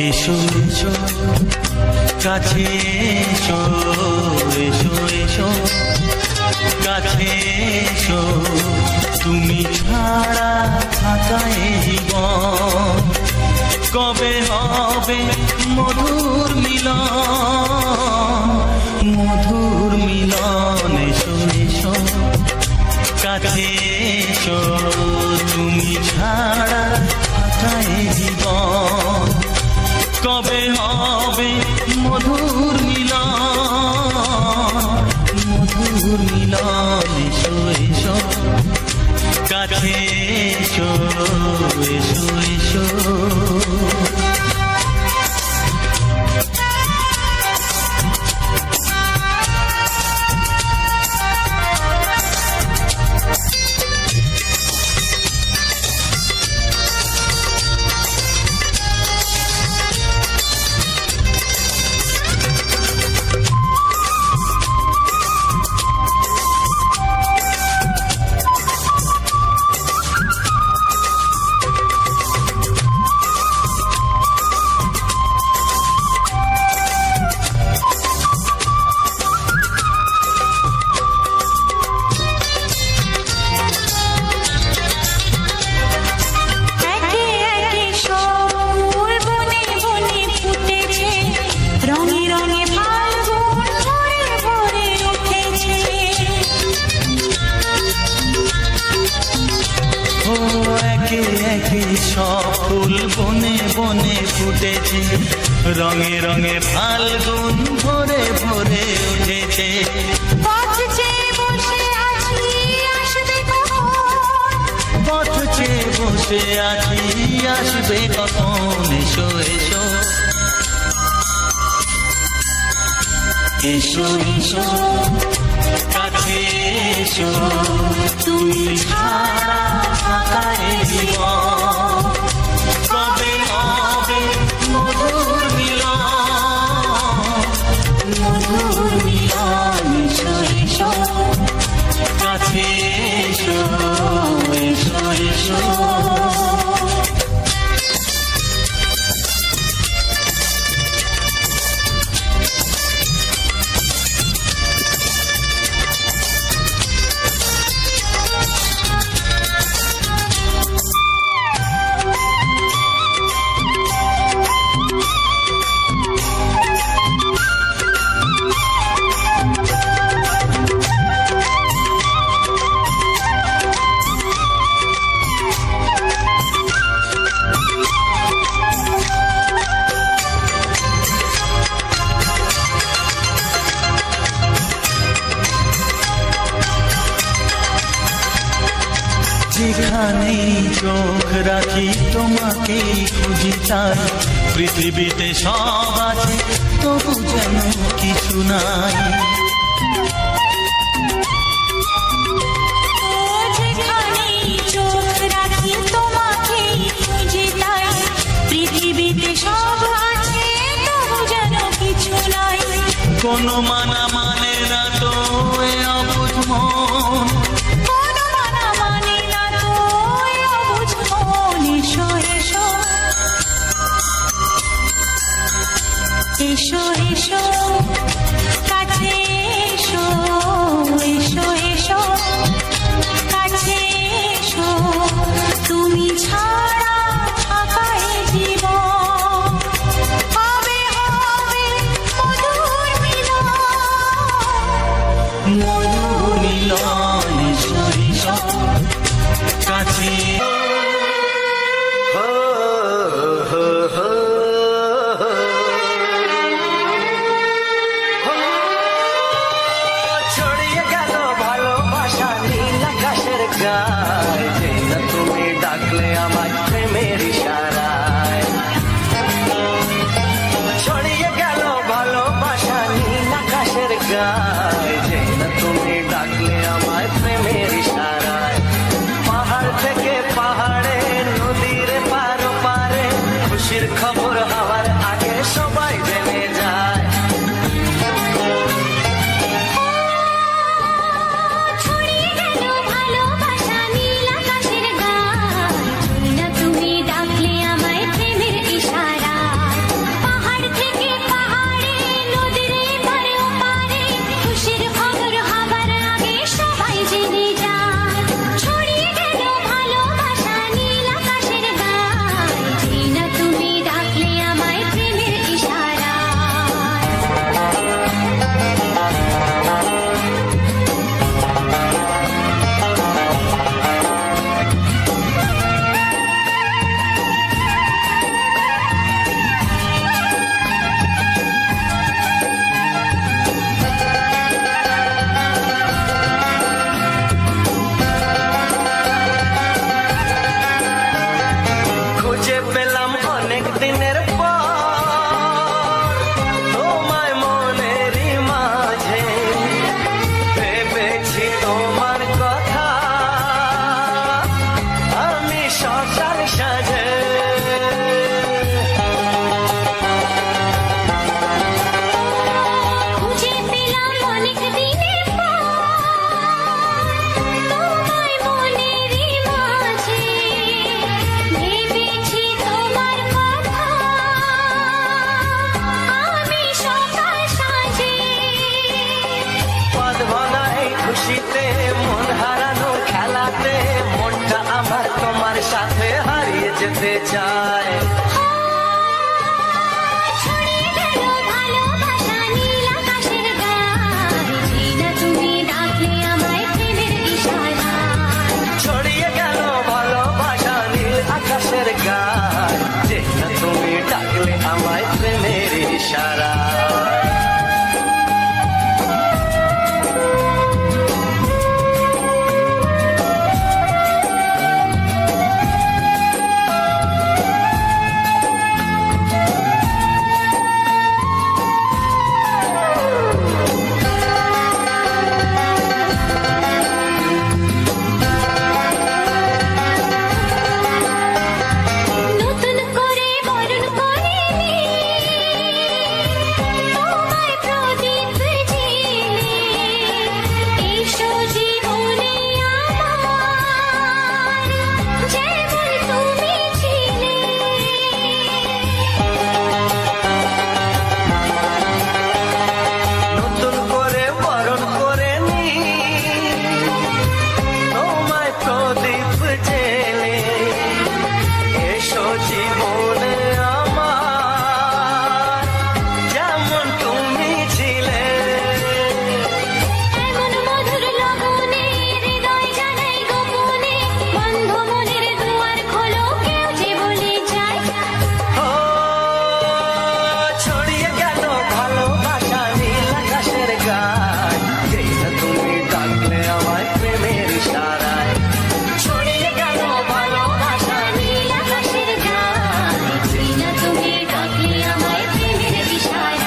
এসো এসো কাছে এসো, এসো এসো কাছে এসো, তুমি ছাড়া থাকা এ জীবন কবে হবে মধুর মিলন, মধুর মিলন। এসো এসো কাছে এসো, তুমি ছাড়া থাকা এ জীবন কবে হবে মধুর মিলন, মধুর মিলন। এসো এসো কাছে এসো, এসো এসো। একে একে সব ফুল বনে বনে ফুটেছে, রঙে রঙে ফাল্গুন ভরে ভরে উঠেছে। পথ চেয়ে বসে আছি আসবে কখন, পথ চেয়ে বসে আছি আসবে কখন। এসো এসো এসো এসো কাছে এসো, তুমি ছাড়া থাকা এ জীবন কবে হবে মধুর মিলন, মধুর মিলন। এসো এসো কাছে এসো, এসো এসো। যেখানেই চোখ রাখি তোমাকেই খুঁজি তাই, পৃথিবীতে সব আছে তবু যেন কিছু নাই। যেখানেই চোখ রাখি তোমাকেই খুঁজি তাই, পৃথিবীতে সব আছে তবু যেন কিছু নাই। কোনো মানা মানে না তো এ অবুঝ মন, কোনো মানা মানে না তো এ অবুঝ মন। এসো এসো এসো এসো কাছে এসো, এসো এসো কাছে এসো, তুমি ছাড়া থাকা এ জীবন কবে হবে মধুর মিলন, মধুর মিলন। এসো এসো কাছে গায়, যে না তুমি ডাকলে আমায় প্রেমের ইশারা। নতুন করে বরণ করে নে, তোমায় প্রদীপ জেলে, এসো জীবনে আমার, যেমন তুমি ছিলে। নতুন করে বরণ করে নি তোমায় প্রদীপ জেলে, এসো জীবনে আমার, যেমন তুমি ছিলে। এমন মধুর লগনে হৃদয় জানাই গোপনে, বন্ধ মনের দুয়ার খোলো, কেউ যে বলে যায়। ও ছড়িয়ে গেল ভালোবাসা নীল আকাশের গায়, যেই না তুমি ডাকলে আমায় প্রেমের ইশারায়। ছড়িয়ে গেল ভালোবাসা নীল আকাশের গায়, যেই না তুমি ডাকলে আমায় প্রেমের ইশারায়।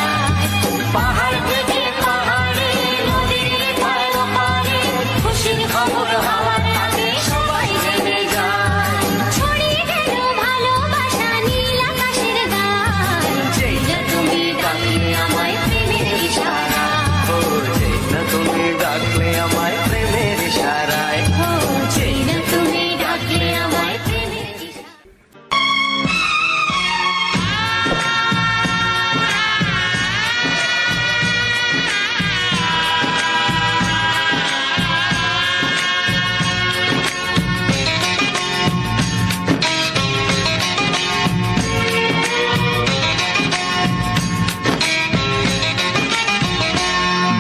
পাহাড় থেকে পাহাড়ে, নদীর ধার ওপারে, খুশির খবর হওয়ার আগে সবাই জেনে যায়। ছড়িয়ে গেল ভালোবাসা নীল আকাশের গায়, যেই না তুমি ডাকলে আমায় প্রেমের ইশারায়। ও যেই না তুমি ডাকলে আমায় প্রেমের ইশারায়। ও যেই না তুমি ডাকলে আমায় প্রেমের ইশারায়।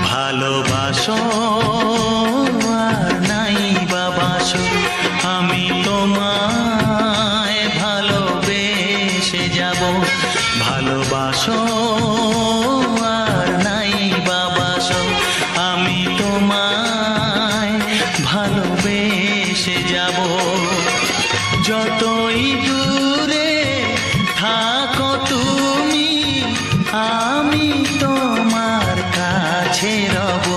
ভালোবাসো আর নাই বাবাসো, আমি তোমায় ভালোবেসে যাব। ভালোবাসো আর নাই বাবাসো, আমি তোমায় ভালোবেসে যাব। যতই দূরে থাকো তুমি, আমি তোমার কাছে রব।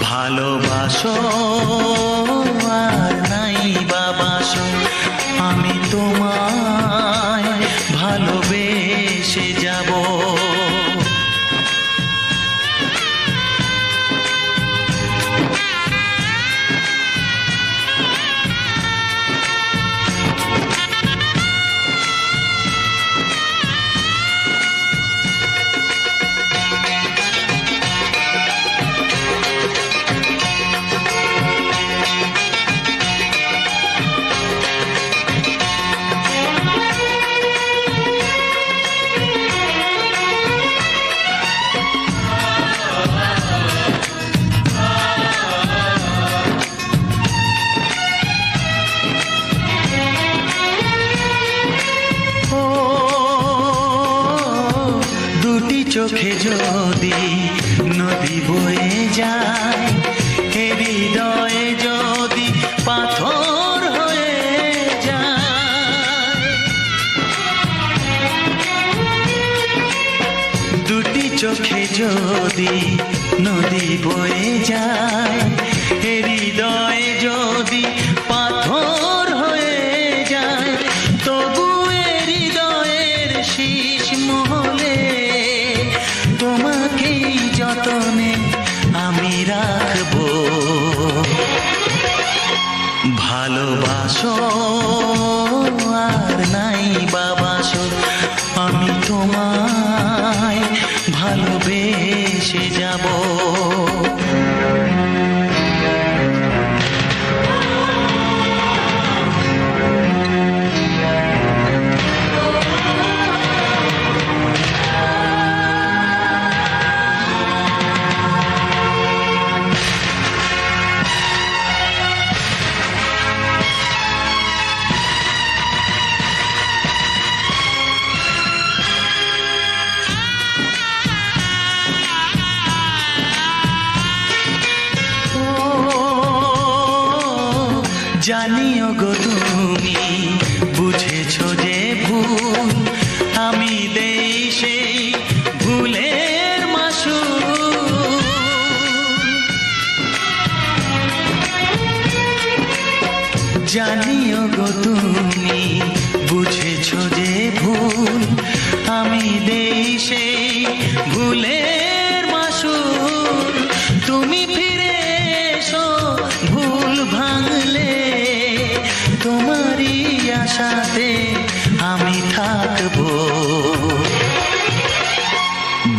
ভালোবাসো আর নাই বাবাসো, আমি তোমায় ভালোবেসে যাব। ও দুটি চোখে যদি নদী বয়ে যায়, এ হৃদয়ে যদি পাথর হয়ে যায়। দুটি চোখে যদি নদী বয়ে যায়, এ হৃদয়ে যদি পাথর হয়ে যায়, তবু এ হৃদয়ের শীষ মহলে তোমাকেই যতনে আমি রাখবো। ভালোবাসো আর নাই বাবাসো, আমি তোমায় ভালোবেসে যাব। গো তুমি বুঝেছো যে ভুল আমি দেই সেই ভুলের মাসুল জানিও গো তুমি বুঝেছো যে ভুল আমি দেই সেই ভুলের মাসুল তুমি ফিরে এসো ভুল ভাঙলে তোমারই আশাতে আমি থাকবো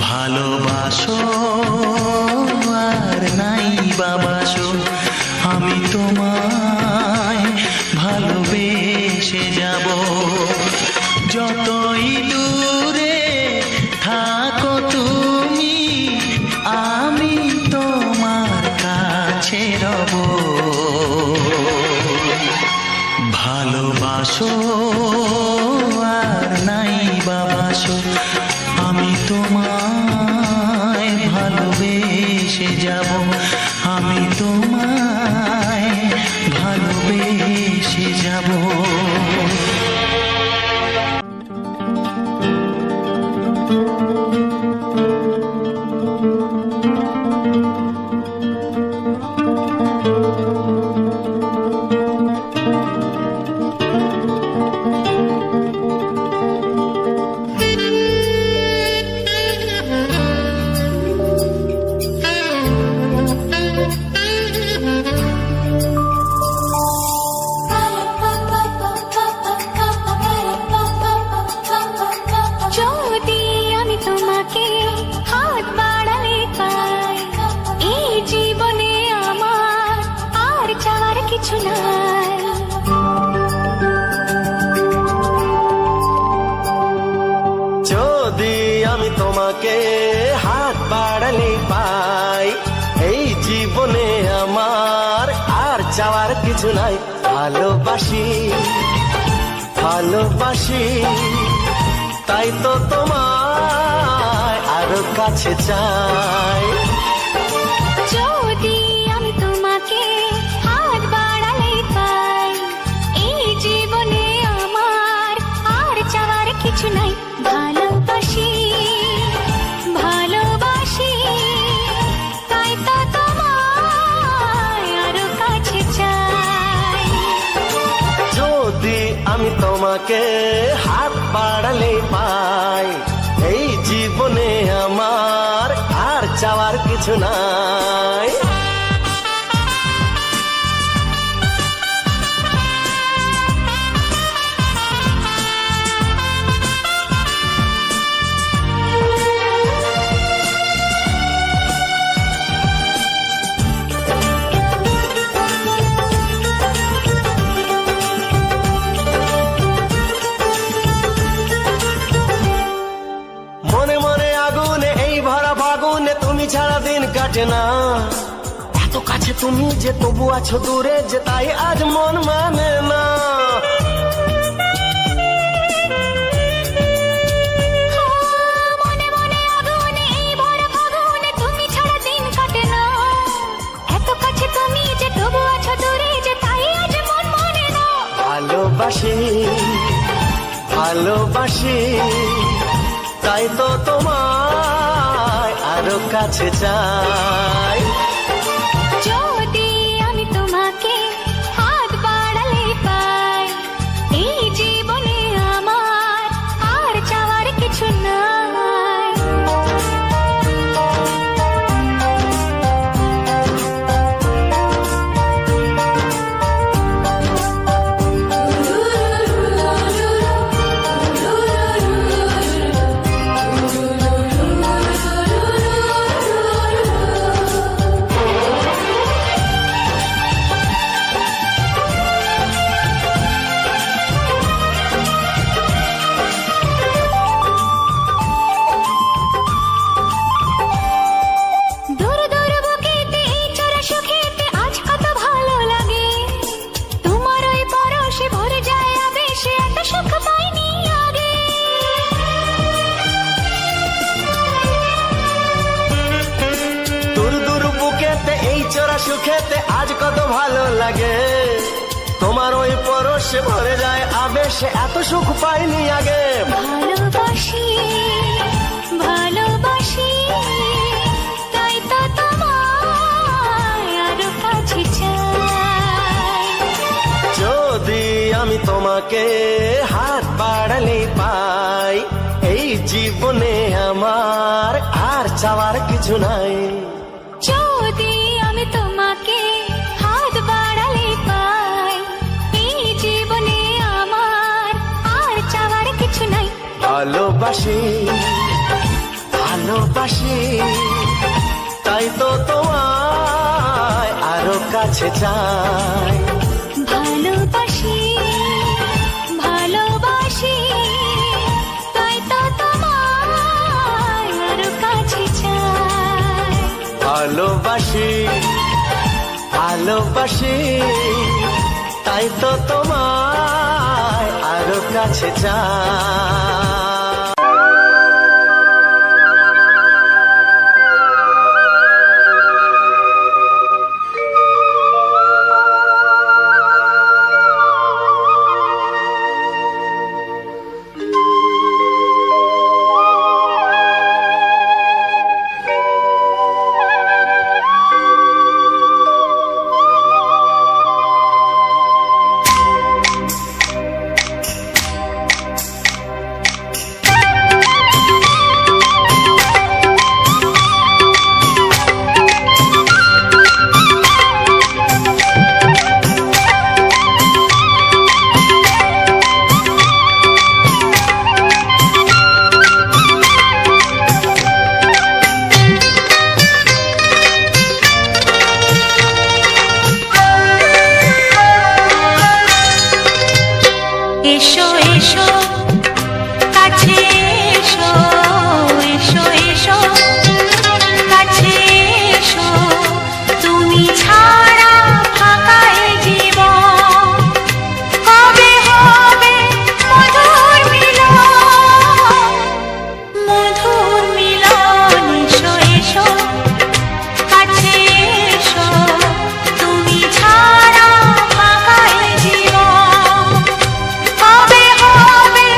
ভালোবাসো আর নাই বাবাসো আমি তোমায় ভালোবেসে যাব যতই দূরে থাকো তুমি আমি তোমার কাছে রব ভালোবাসো আর নাই বাবাসো আমি তোমায় ভালোবেসে যাব আমি তোমায় ভালোবেসে যাব যদি আমি তোমাকে হাত বাড়ালে পাই এই জীবনে আমার আর চাওয়ার কিছু নাই যদি আমি তোমাকে হাত বাড়ালে পাই এই জীবনে আমার আর চাওয়ার কিছু নাই ভালোবাসি ভালোবাসি তাই তো তোমায় আরো কাছে চাই যদি আমি তোমাকে হাত বাড়ালে পাই এই জীবনে আমার আর চাওয়ার কিছু নাই ভালোবাসি ভালোবাসি তাই তো তোমায় আরো কাছে চাই যদি আমি তোমাকে হাত বাড়ালে পাই এই জীবনে আমার আর চাওয়ার কিছু নাই মনে মনে আগুনে এই ভরা ফাগুনে তুমি ছাড়া দিন কাটে না এত কাছে তুমি যে তবু আছো দূরে যে তাই আজ মন মানে না মনে মনে আগুনে এই ভরা ফাগুনে তুমি ছাড়া দিন কাটে না এত কাছে তুমি যে তবু আছো দূরে যে তাই আজ মন মানে না ভালোবাসি ভালোবাসি তাই তো তোমায় আরো কাছে চাই যদি আমি তোমাকে হাত বাড়ালে পাই এই জীবনে আমার আর চাওয়ার কিছু নাই সুখেতে আজ কত ভালো লাগে তোমার তোমার ওই পরশে ভরে যায় আবেশে, এত সুখ পাইনি আগে। ভালোবাসি ভালোবাসি তাই তো তোমায় আরো কাছে চাই। যদি আমি তোমাকে হাত বাড়ালে পাই, এই জীবনে আমার আর চাওয়ার কিছু নাই। যদি আমি তোমাকে হাত বাড়ালে পাই, এই জীবনে আমার আর চাওয়ার কিছু নাই। ভালোবাসি ভালোবাসি তাই তো তোমায় আরো কাছে চাই। ভালোবাসি ভালোবাসি তাই তো তোমায় আরো কাছে চাই। ভালোবাসি ভালোবাসি তাই তো তোমায় আরো কাছে চাই। এসো এসো কাছে এসো, এসো এসো কাছে এসো, তুমি ছাড়া ফাঁকা এই জীবন, কবে হবে মধুর মিলন, মধুর মিলন। এসো এসো কাছে এসো, তুমি ছাড়া ফাঁকা এই জীবন, কবে হবে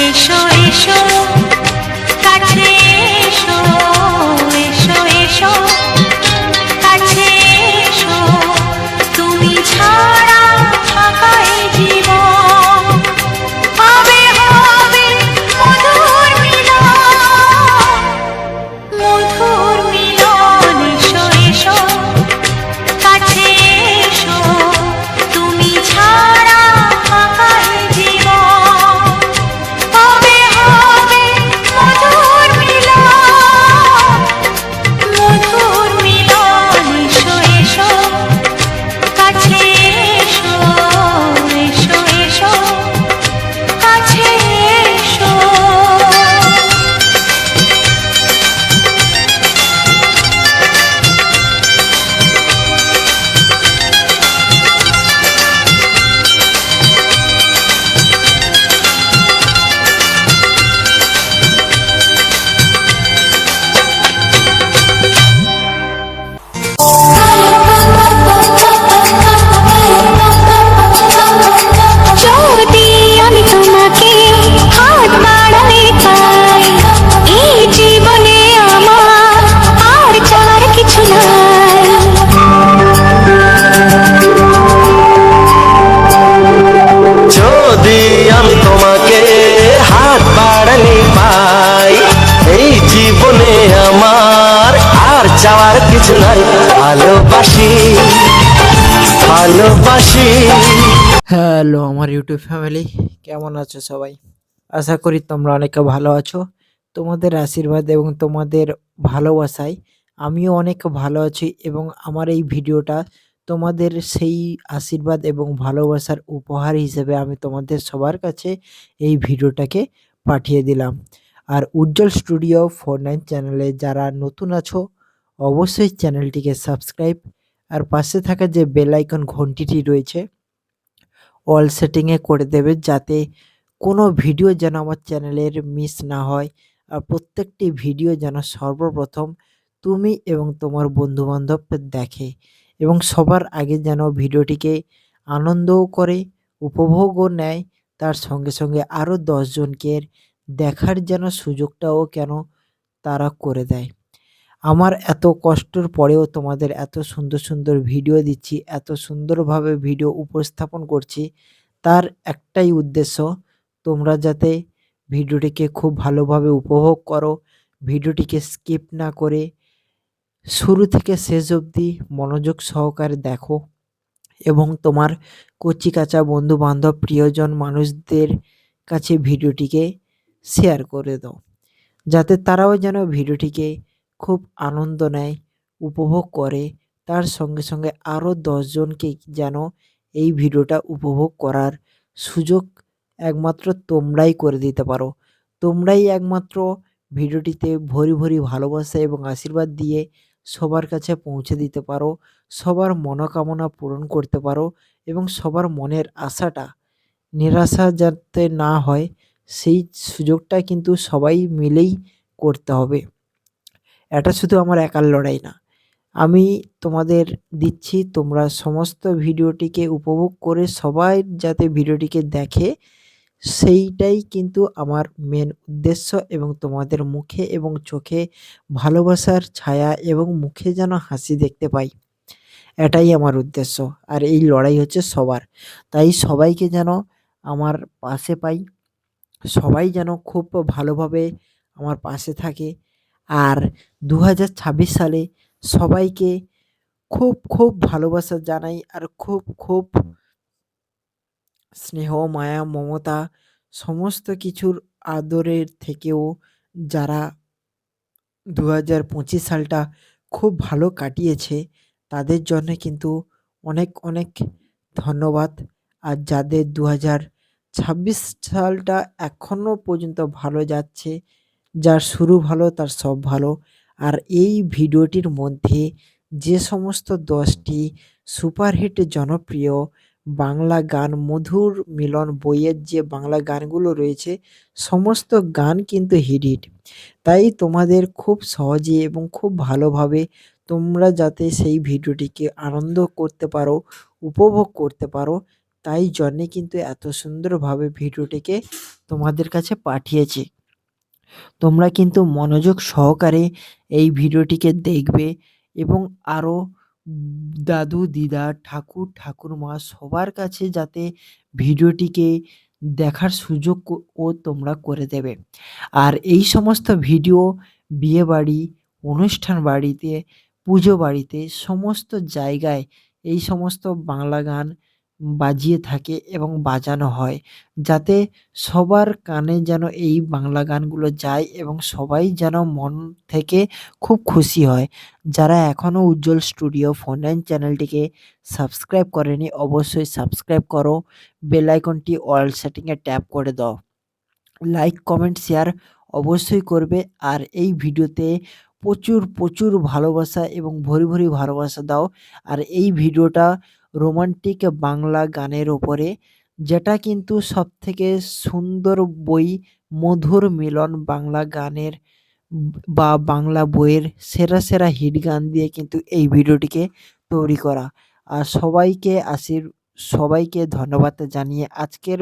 এসো এসো কাছে এসো এসো এসো কাছে এসো তুমি ছাড়া থাকা এই জীবন হবে হবে মধুর মিলন মধুর মিলন এসো এসো কাছে এসো তুমি ছাড়া থাকা এই জীবন হবে হবে মধুর মিলন মধুর মিলন এসো এসো কাছে এসো এসো এসো কাছে এসো যদি আমি তোমাকে হাত বাড়ালে পাই এই জীবনে আমার আর চাওয়ার কিছু নাই যদি আমি তোমাকে হাত বাড়ালে পাই এই জীবনে আমার আর চাওয়ার কিছু নাই ভালোবাসি ভালোবাসি। হ্যালো আমার ইউটিউব ফ্যামিলি, কেমন আছো সবাই? আশা করি তোমরা অনেকে ভালো আছো। তোমাদের আশীর্বাদ এবং তোমাদের ভালোবাসায় আমিও অনেক ভালো আছি এবং আমার এই ভিডিওটা তোমাদের সেই আশীর্বাদ এবং ভালোবাসার উপহার হিসেবে আমি তোমাদের সবার কাছে এই ভিডিওটাকে পাঠিয়ে দিলাম। আর উজ্জ্বল স্টুডিও 49 চ্যানেলে যারা নতুন আছো অবশ্যই চ্যানেলটিকে সাবস্ক্রাইব আর পাশে থাকা যে বেল আইকন ঘন্টিটি রয়েছে অল সেটিংয়ে করে দেবে, যাতে কোনো ভিডিও যেন আমার চ্যানেলের মিস না হয়। আর প্রত্যেকটি ভিডিও যেন সর্বপ্রথম তুমি এবং তোমার বন্ধুবান্ধব দেখে এবং সবার আগে যেন ভিডিওটিকে আনন্দও করে, উপভোগও নেয়, তার সঙ্গে সঙ্গে আরও 10 জনকে দেখার যেন সুযোগটাও কেন তারা করে দেয়। আমার এত কষ্টের পরেও তোমাদের এত সুন্দর সুন্দর ভিডিও দিচ্ছি, এত সুন্দরভাবে ভিডিও উপস্থাপন করছি, তার একটাই উদ্দেশ্য, তোমরা যাতে ভিডিওটিকে খুব ভালোভাবে উপভোগ করো, ভিডিওটিকে স্কিপ না করে শুরু থেকে শেষ অবধি মনোযোগ সহকারে দেখো এবং তোমার কচিকাঁচা বন্ধু বান্ধব প্রিয়জন মানুষদের কাছে ভিডিওটিকে শেয়ার করে দাও, যাতে তারাও যেন ভিডিওটিকে খুব আনন্দ নেয়, উপভোগ করে, তার সঙ্গে সঙ্গে আরও 10 জনকে যেন এই ভিডিওটা উপভোগ করার সুযোগ একমাত্র তোমরাই করে দিতে পারো। তোমরাই একমাত্র ভিডিওটিতে ভরি ভরি ভালোবাসা এবং আশীর্বাদ দিয়ে সবার কাছে পৌঁছে দিতে পারো, সবার মনোকামনা পূরণ করতে পারো এবং সবার মনের আশাটা নিরাশা যাতে না হয় সেই সুযোগটা কিন্তু সবাই মিলেই করতে হবে। এটা শুধু আমার একার লড়াই না, আমি তোমাদের দিচ্ছি, তোমরা সমস্ত ভিডিওটিকে উপভোগ করে সবাই যাতে ভিডিওটিকে দেখে সেইটাই কিন্তু আমার মেন উদ্দেশ্য এবং তোমাদের মুখে এবং চোখে ভালোবাসার ছায়া এবং মুখে যেন হাসি দেখতে পাই, এটাই আমার উদ্দেশ্য। আর এই লড়াই হচ্ছে সবার, তাই সবাইকে যেন আমার পাশে পাই, সবাই যেন খুব ভালোভাবে আমার পাশে থাকে। আর 2026 সালে সবাইকে খুব খুব ভালোবাসা জানাই আর খুব খুব স্নেহ মায়া মমতা সমস্ত কিছুর আদরের থেকেও যারা 2025 সালটা খুব ভালো কাটিয়েছে তাদের জন্য কিন্তু অনেক অনেক ধন্যবাদ। আর যাদের 2026 সালটা এখনও পর্যন্ত ভালো যাচ্ছে, যার শুরু ভালো তার সব ভালো। আর এই ভিডিওটির মধ্যে যে সমস্ত 10টি সুপারহিট জনপ্রিয় বাংলা গান, মধুর মিলন বইয়ের যে বাংলা গানগুলো রয়েছে সমস্ত গান কিন্তু হিট হিট। তাই তোমাদের খুব সহজে এবং খুব ভালোভাবে তোমরা যাতে সেই ভিডিওটিকে আনন্দ করতে পারো, উপভোগ করতে পারো, তাই জন্যে কিন্তু এত সুন্দরভাবে ভিডিওটিকে তোমাদের কাছে পাঠিয়েছি। তোমরা কিন্তু মনোযোগ সহকারে এই ভিডিওটিকে দেখবে এবং আরও দাদু দিদা ঠাকুর ঠাকুরমা সবার কাছে যাতে ভিডিওটিকে দেখার সুযোগ ও তোমরা করে দেবে। আর এই সমস্ত ভিডিও বিয়েবাড়ি, অনুষ্ঠান বাড়িতে, পুজো বাড়িতে সমস্ত জায়গায় এই সমস্ত বাংলা গান বাজিয়ে থাকে এবং বাজানো হয়, যাতে সবার কানে যেন এই বাংলা গানগুলো যায় এবং সবাই যেন মন থেকে খুব খুশি হয়। যারা এখনও উজ্জ্বল স্টুডিও ফোন লাইন চ্যানেলটিকে সাবস্ক্রাইব করেনি অবশ্যই সাবস্ক্রাইব করো, বেল আইকনটি অল সেটিংয়ে ট্যাপ করে দাও, লাইক কমেন্ট শেয়ার অবশ্যই করবে। আর এই ভিডিওতে প্রচুর প্রচুর ভালোবাসা এবং ভরি ভরি ভালোবাসা দাও। আর এই ভিডিওটা রোমান্টিক বাংলা গানের ওপরে, যেটা কিন্তু সবথেকে সুন্দর বই, মধুর মিলন বাংলা গানের বা বাংলা বইয়ের সেরা সেরা হিট গান দিয়ে কিন্তু এই ভিডিওটিকে তৈরি করা। আর সবাইকে ধন্যবাদ জানিয়ে আজকের